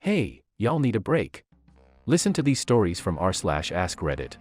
Hey, y'all need a break. Listen to these stories from r/AskReddit.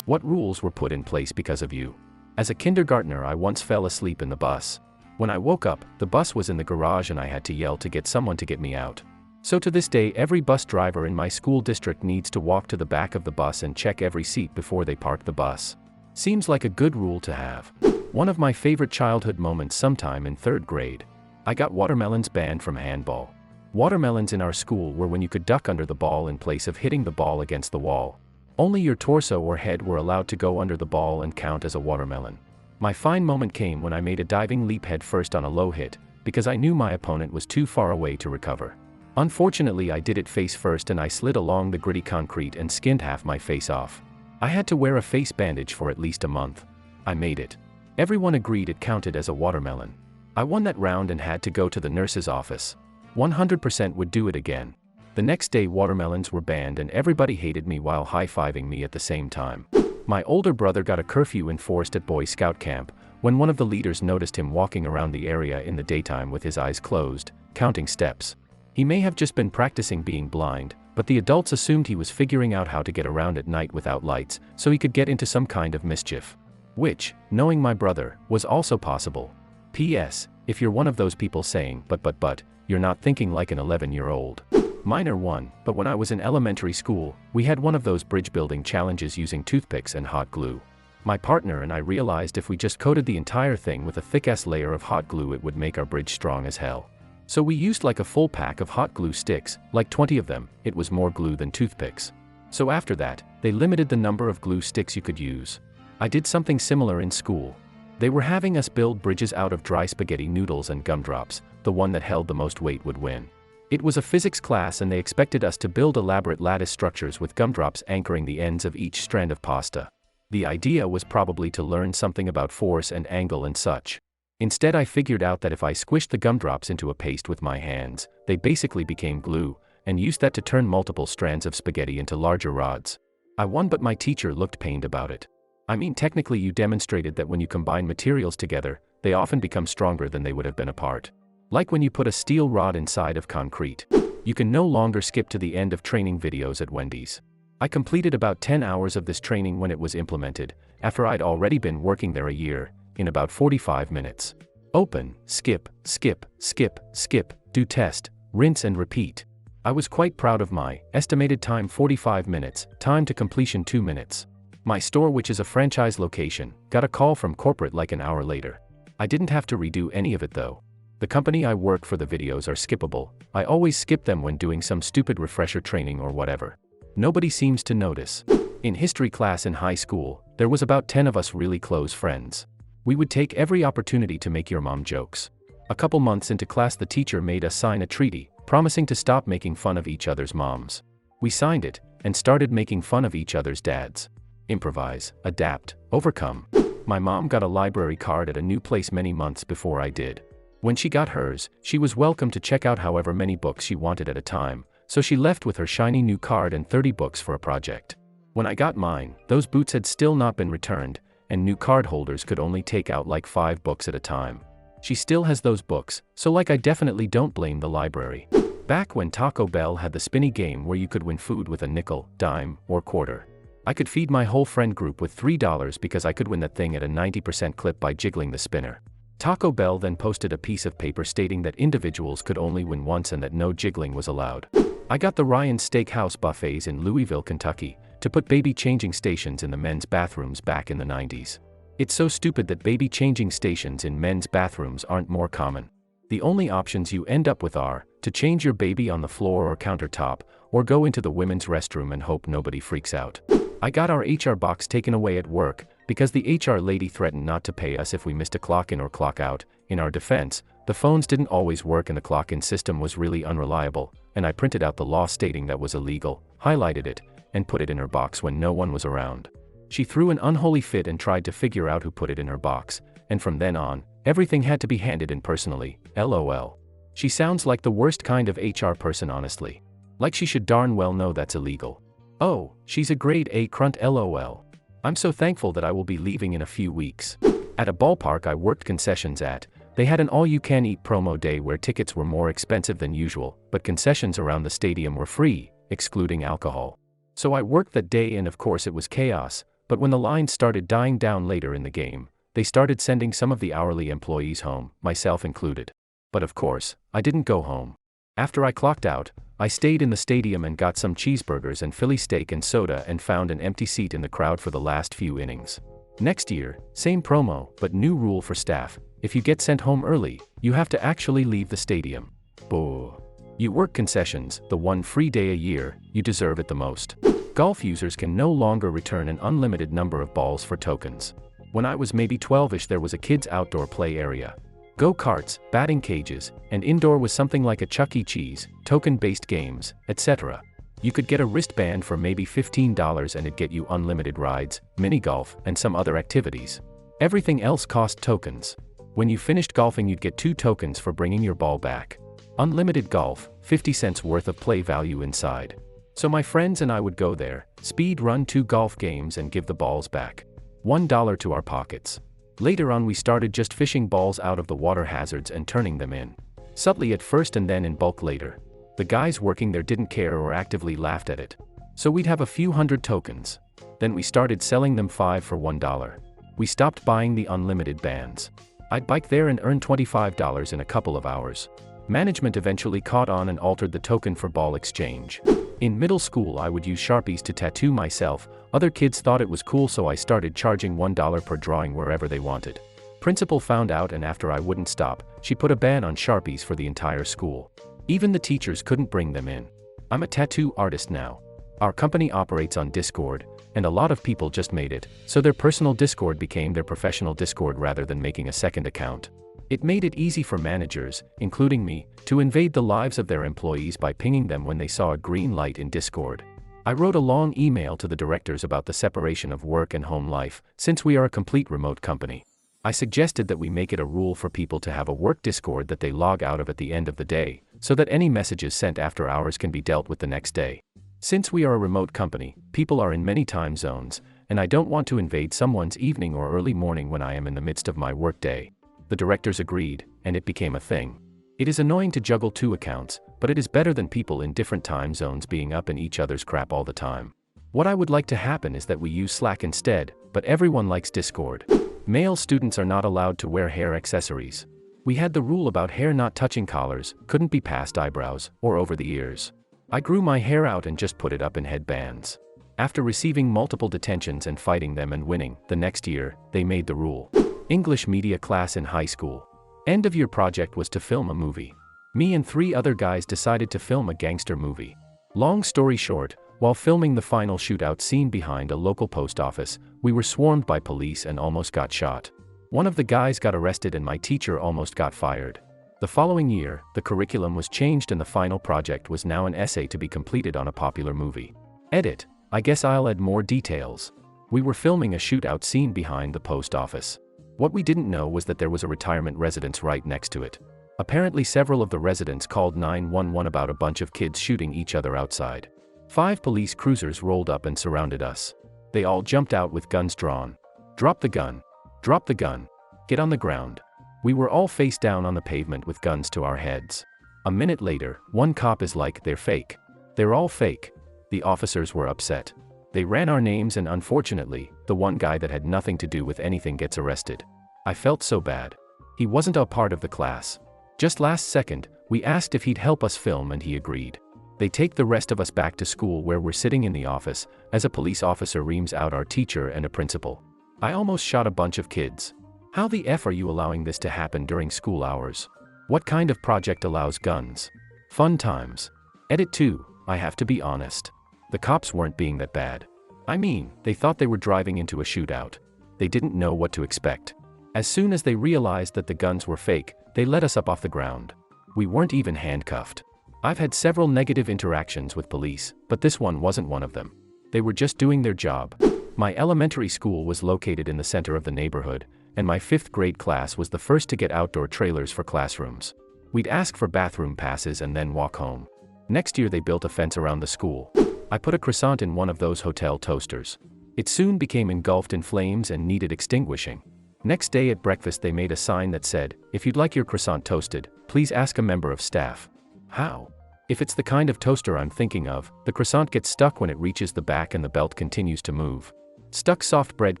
What rules were put in place because of you? As a kindergartner, I once fell asleep in the bus. When I woke up, the bus was in the garage and I had to yell to get someone to get me out. So to this day, every bus driver in my school district needs to walk to the back of the bus and check every seat before they park the bus. Seems like a good rule to have. One of my favorite childhood moments sometime in 3rd grade. I got watermelons banned from handball. Watermelons in our school were when you could duck under the ball in place of hitting the ball against the wall. Only your torso or head were allowed to go under the ball and count as a watermelon. My fine moment came when I made a diving leap head first on a low hit, because I knew my opponent was too far away to recover. Unfortunately, I did it face first and I slid along the gritty concrete and skinned half my face off. I had to wear a face bandage for at least a month. I made it. Everyone agreed it counted as a watermelon. I won that round and had to go to the nurse's office. 100% would do it again. The next day watermelons were banned and everybody hated me while high-fiving me at the same time. My older brother got a curfew enforced at Boy Scout camp when one of the leaders noticed him walking around the area in the daytime with his eyes closed, counting steps. He may have just been practicing being blind, but the adults assumed he was figuring out how to get around at night without lights so he could get into some kind of mischief. Which, knowing my brother, was also possible. P.S. If you're one of those people saying, but, you're not thinking like an 11-year-old. Minor one, but when I was in elementary school, we had one of those bridge building challenges using toothpicks and hot glue. My partner and I realized if we just coated the entire thing with a thick-ass layer of hot glue it would make our bridge strong as hell. So we used like a full pack of hot glue sticks, like 20 of them. It was more glue than toothpicks. So after that, they limited the number of glue sticks you could use. I did something similar in school. They were having us build bridges out of dry spaghetti noodles and gumdrops. The one that held the most weight would win. It was a physics class and they expected us to build elaborate lattice structures with gumdrops anchoring the ends of each strand of pasta. The idea was probably to learn something about force and angle and such. Instead, I figured out that if I squished the gumdrops into a paste with my hands, they basically became glue, and used that to turn multiple strands of spaghetti into larger rods. I won, but my teacher looked pained about it. I mean, technically you demonstrated that when you combine materials together, they often become stronger than they would have been apart. Like when you put a steel rod inside of concrete. You can no longer skip to the end of training videos at Wendy's. I completed about 10 hours of this training when it was implemented, after I'd already been working there a year, in about 45 minutes. Open, skip, skip, skip, skip, do test, rinse and repeat. I was quite proud of my estimated time 45 minutes, time to completion 2 minutes. My store, which is a franchise location, got a call from corporate like an hour later. I didn't have to redo any of it though. The company I work for, the videos are skippable. I always skip them when doing some stupid refresher training or whatever. Nobody seems to notice. In history class in high school, there was about 10 of us really close friends. We would take every opportunity to make your mom jokes. A couple months into class, the teacher made us sign a treaty, promising to stop making fun of each other's moms. We signed it, and started making fun of each other's dads. Improvise, adapt, overcome. My mom got a library card at a new place many months before I did. When she got hers, she was welcome to check out however many books she wanted at a time, so she left with her shiny new card and 30 books for a project. When I got mine, those boots had still not been returned, and new card holders could only take out like 5 books at a time. She still has those books, so like I definitely don't blame the library. Back when Taco Bell had the spinny game where you could win food with a nickel, dime, or quarter. I could feed my whole friend group with $3 because I could win that thing at a 90% clip by jiggling the spinner. Taco Bell then posted a piece of paper stating that individuals could only win once and that no jiggling was allowed. I got the Ryan Steakhouse buffets in Louisville, Kentucky, to put baby changing stations in the men's bathrooms back in the 90s. It's so stupid that baby changing stations in men's bathrooms aren't more common. The only options you end up with are to change your baby on the floor or countertop, or go into the women's restroom and hope nobody freaks out. I got our HR box taken away at work because the HR lady threatened not to pay us if we missed a clock in or clock out. In our defense, the phones didn't always work and the clock-in system was really unreliable, and I printed out the law stating that was illegal, highlighted it, and put it in her box when no one was around. She threw an unholy fit and tried to figure out who put it in her box, and from then on, everything had to be handed in personally, LOL. She sounds like the worst kind of HR person, honestly. Like she should darn well know that's illegal. Oh, she's a grade A crunt, LOL. I'm so thankful that I will be leaving in a few weeks. At a ballpark I worked concessions at, They had an all-you-can-eat promo day where tickets were more expensive than usual, but concessions around the stadium were free, excluding alcohol. So I worked that day and of course it was chaos, but when the lines started dying down later in the game, they started sending some of the hourly employees home, myself included. But of course, I didn't go home. After I clocked out, I stayed in the stadium and got some cheeseburgers and Philly steak and soda and found an empty seat in the crowd for the last few innings. Next year, same promo, but new rule for staff: if you get sent home early, you have to actually leave the stadium. Boo. You work concessions, the one free day a year, you deserve it the most. Golf users can no longer return an unlimited number of balls for tokens. When I was maybe 12ish, there was a kids' outdoor play area. Go-karts, batting cages, and indoor was something like a Chuck E. Cheese, token-based games, etc. You could get a wristband for maybe $15 and it'd get you unlimited rides, mini-golf, and some other activities. Everything else cost tokens. When you finished golfing, you'd get 2 tokens for bringing your ball back. Unlimited golf, 50 cents worth of play value inside. So my friends and I would go there, speed run 2 golf games and give the balls back. $1 to our pockets. Later on we started just fishing balls out of the water hazards and turning them in. Subtly at first and then in bulk later. The guys working there didn't care or actively laughed at it. So we'd have a few hundred tokens. Then we started selling them 5 for $1. We stopped buying the unlimited bands. I'd bike there and earn $25 in a couple of hours. Management eventually caught on and altered the token for ball exchange. In middle school I would use Sharpies to tattoo myself. Other kids thought it was cool, so I started charging $1 per drawing wherever they wanted. Principal found out, and after I wouldn't stop, she put a ban on Sharpies for the entire school. Even the teachers couldn't bring them in. I'm a tattoo artist now. Our company operates on Discord, and a lot of people just made it, so their personal Discord became their professional Discord rather than making a second account. It made it easy for managers, including me, to invade the lives of their employees by pinging them when they saw a green light in Discord. I wrote a long email to the directors about the separation of work and home life, since we are a complete remote company. I suggested that we make it a rule for people to have a work Discord that they log out of at the end of the day, so that any messages sent after hours can be dealt with the next day. Since we are a remote company, people are in many time zones, and I don't want to invade someone's evening or early morning when I am in the midst of my work day. The directors agreed, and it became a thing. It is annoying to juggle 2 accounts, but it is better than people in different time zones being up in each other's crap all the time. What I would like to happen is that we use Slack instead, but everyone likes Discord. Male students are not allowed to wear hair accessories. We had the rule about hair not touching collars, couldn't be past eyebrows, or over the ears. I grew my hair out and just put it up in headbands. After receiving multiple detentions and fighting them and winning, the next year, they made the rule. English media class in high school. End of year project was to film a movie. Me and 3 other guys decided to film a gangster movie. Long story short, while filming the final shootout scene behind a local post office, we were swarmed by police and almost got shot. One of the guys got arrested and my teacher almost got fired. The following year, the curriculum was changed and the final project was now an essay to be completed on a popular movie. Edit. I guess I'll add more details. We were filming a shootout scene behind the post office. What we didn't know was that there was a retirement residence right next to it. Apparently several of the residents called 911 about a bunch of kids shooting each other outside. 5 police cruisers rolled up and surrounded us. They all jumped out with guns drawn. Drop the gun. Drop the gun. Get on the ground. We were all face down on the pavement with guns to our heads. A minute later, one cop is like, "They're fake. They're all fake." The officers were upset. They ran our names and unfortunately, the one guy that had nothing to do with anything gets arrested. I felt so bad. He wasn't a part of the class. Just last second, we asked if he'd help us film and he agreed. They take the rest of us back to school where we're sitting in the office, as a police officer reams out our teacher and a principal. I almost shot a bunch of kids. How the F are you allowing this to happen during school hours? What kind of project allows guns? Fun times. Edit 2, I have to be honest. The cops weren't being that bad. I mean, they thought they were driving into a shootout. They didn't know what to expect. As soon as they realized that the guns were fake, they let us up off the ground. We weren't even handcuffed. I've had several negative interactions with police, but this one wasn't one of them. They were just doing their job. My elementary school was located in the center of the neighborhood, and my 5th grade class was the first to get outdoor trailers for classrooms. We'd ask for bathroom passes and then walk home. Next year they built a fence around the school. I put a croissant in one of those hotel toasters. It soon became engulfed in flames and needed extinguishing. Next day at breakfast they made a sign that said, "If you'd like your croissant toasted, please ask a member of staff." How? If it's the kind of toaster I'm thinking of, the croissant gets stuck when it reaches the back and the belt continues to move. Stuck soft bread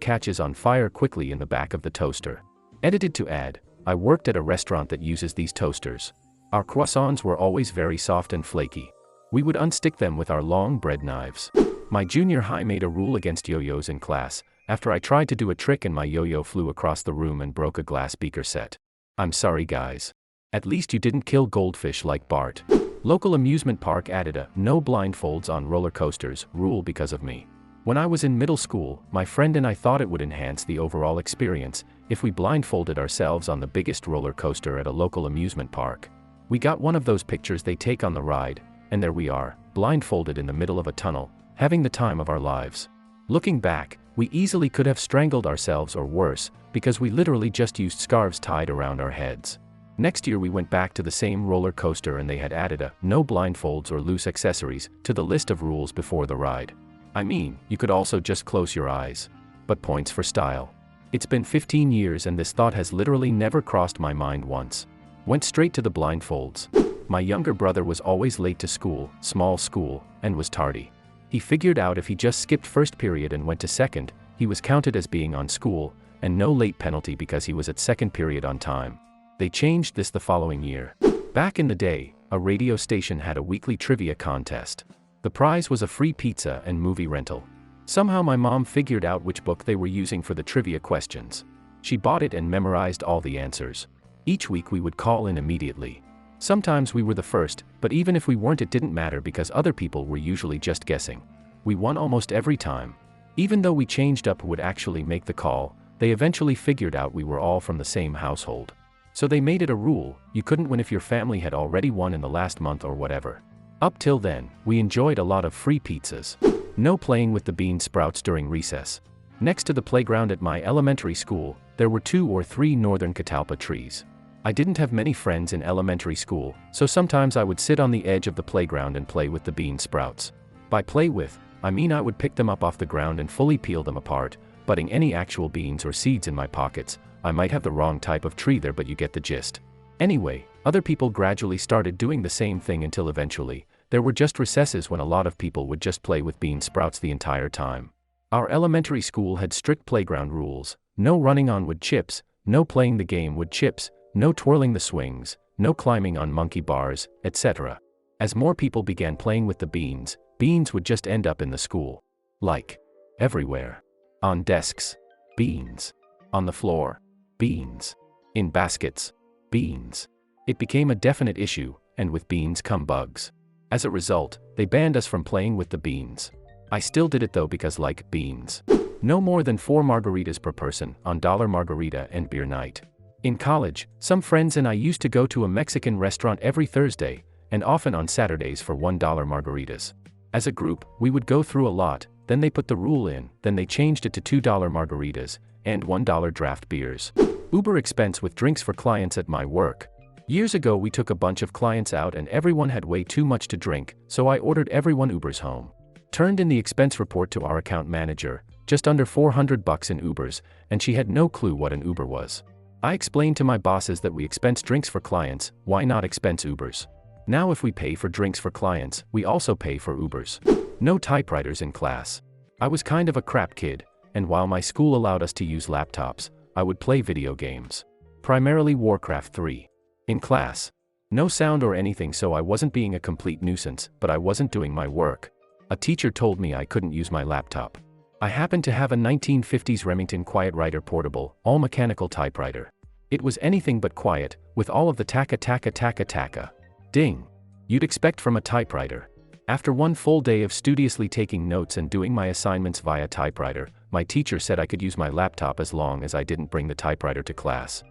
catches on fire quickly in the back of the toaster. Edited to add, I worked at a restaurant that uses these toasters. Our croissants were always very soft and flaky. We would unstick them with our long bread knives. My junior high made a rule against yo-yos in class, after I tried to do a trick and my yo-yo flew across the room and broke a glass beaker set. I'm sorry guys. At least you didn't kill goldfish like Bart. Local amusement park added a "no blindfolds on roller coasters" rule because of me. When I was in middle school, my friend and I thought it would enhance the overall experience if we blindfolded ourselves on the biggest roller coaster at a local amusement park. We got one of those pictures they take on the ride, and there we are, blindfolded in the middle of a tunnel, having the time of our lives. Looking back, we easily could have strangled ourselves or worse, because we literally just used scarves tied around our heads. Next year we went back to the same roller coaster and they had added a "no blindfolds or loose accessories" to the list of rules before the ride. I mean, you could also just close your eyes. But points for style. It's been 15 years and this thought has literally never crossed my mind once. Went straight to the blindfolds. My younger brother was always late to school, small school, and was tardy. He figured out if he just skipped first period and went to second, he was counted as being on school, and no late penalty because he was at second period on time. They changed this the following year. Back in the day, a radio station had a weekly trivia contest. The prize was a free pizza and movie rental. Somehow my mom figured out which book they were using for the trivia questions. She bought it and memorized all the answers. Each week we would call in immediately. Sometimes we were the first, but even if we weren't it didn't matter because other people were usually just guessing. We won almost every time. Even though we changed up who would actually make the call, they eventually figured out we were all from the same household. So they made it a rule, you couldn't win if your family had already won in the last month or whatever. Up till then, we enjoyed a lot of free pizzas. No playing with the bean sprouts during recess. Next to the playground at my elementary school, there were 2 or 3 northern catalpa trees. I didn't have many friends in elementary school, so sometimes I would sit on the edge of the playground and play with the bean sprouts. By play with, I mean I would pick them up off the ground and fully peel them apart, putting any actual beans or seeds in my pockets. I might have the wrong type of tree there, but you get the gist. Anyway, other people gradually started doing the same thing until eventually, there were just recesses when a lot of people would just play with bean sprouts the entire time. Our elementary school had strict playground rules: no running on wood chips, no playing the game wood chips, no twirling the swings, no climbing on monkey bars, etc. As more people began playing with the beans, beans would just end up in the school. Like, everywhere. On desks, beans. On the floor, beans. In baskets, beans. It became a definite issue, and with beans come bugs. As a result, they banned us from playing with the beans. I still did it though because like beans. No more than 4 margaritas per person on dollar margarita and beer night. In college, some friends and I used to go to a Mexican restaurant every Thursday, and often on Saturdays for $1 margaritas. As a group, we would go through a lot, then they put the rule in, then they changed it to $2 margaritas, and $1 draft beers. Uber expense with drinks for clients at my work. Years ago we took a bunch of clients out and everyone had way too much to drink, so I ordered everyone Ubers home. Turned in the expense report to our account manager, just under $400 in Ubers, and she had no clue what an Uber was. I explained to my bosses that we expense drinks for clients, why not expense Ubers? Now if we pay for drinks for clients, we also pay for Ubers. No typewriters in class. I was kind of a crap kid, and while my school allowed us to use laptops, I would play video games. Primarily Warcraft 3. In class. No sound or anything, so I wasn't being a complete nuisance, but I wasn't doing my work. A teacher told me I couldn't use my laptop. I happened to have a 1950s Remington QuietWriter portable, all-mechanical typewriter. It was anything but quiet, with all of the taka-taka-taka-taka. Ding! You'd expect from a typewriter. After one full day of studiously taking notes and doing my assignments via typewriter, my teacher said I could use my laptop as long as I didn't bring the typewriter to class.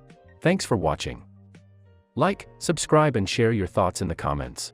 Thanks for watching. Like, subscribe and share your thoughts in the comments.